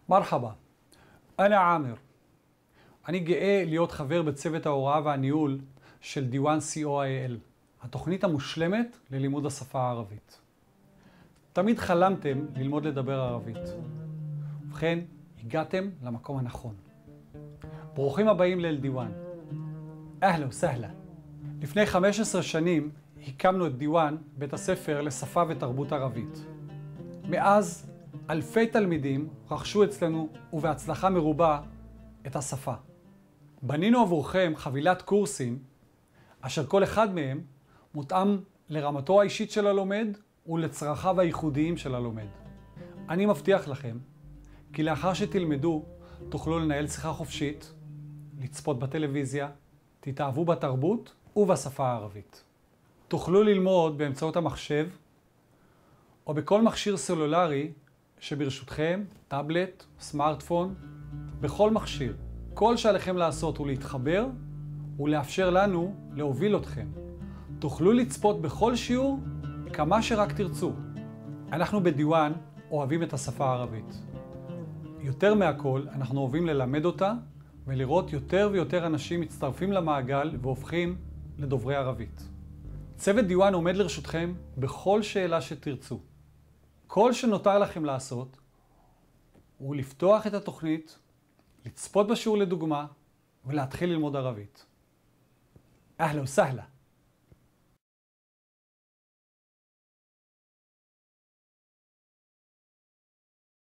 מרחבה, אני עאמר. אני גאה להיות חבר בצוות ההוראה והניהול של דיוואן COIL, התוכנית המושלמת ללימוד השפה הערבית. תמיד חלמתם ללמוד לדבר ערבית. ובכן, הגעתם למקום הנכון. ברוכים הבאים לאל-דיוואן. אהלה וסהלה. לפני 15 שנים הקמנו את דיוואן, בית הספר לשפה ותרבות ערבית. מאז אלפי תלמידים רכשו אצלנו ובהצלחה מרובה את השפה. בנינו עבורכם חבילת קורסים אשר כל אחד מהם מותאם לרמתו האישית של הלומד ולצרכיו הייחודיים של הלומד. אני מבטיח לכם כי לאחר שתלמדו תוכלו לנהל שיחה חופשית, לצפות בטלוויזיה, תתאהבו בתרבות ובשפה הערבית. תוכלו ללמוד באמצעות המחשב או בכל מכשיר סלולרי שברשותכם, טאבלט, סמארטפון, בכל מכשיר. כל שעליכם לעשות הוא להתחבר ולאפשר לנו להוביל אתכם. תוכלו לצפות בכל שיעור כמה שרק תרצו. אנחנו בדיוואן אוהבים את השפה הערבית. יותר מהכל, אנחנו אוהבים ללמד אותה ולראות יותר ויותר אנשים מצטרפים למעגל והופכים לדוברי ערבית. צוות דיוואן עומד לרשותכם בכל שאלה שתרצו. כל שנותר לכם לעשות הוא לפתוח את התוכנית, לצפות בשיעור לדוגמה ולהתחיל ללמוד ערבית. אהלה וסהלה.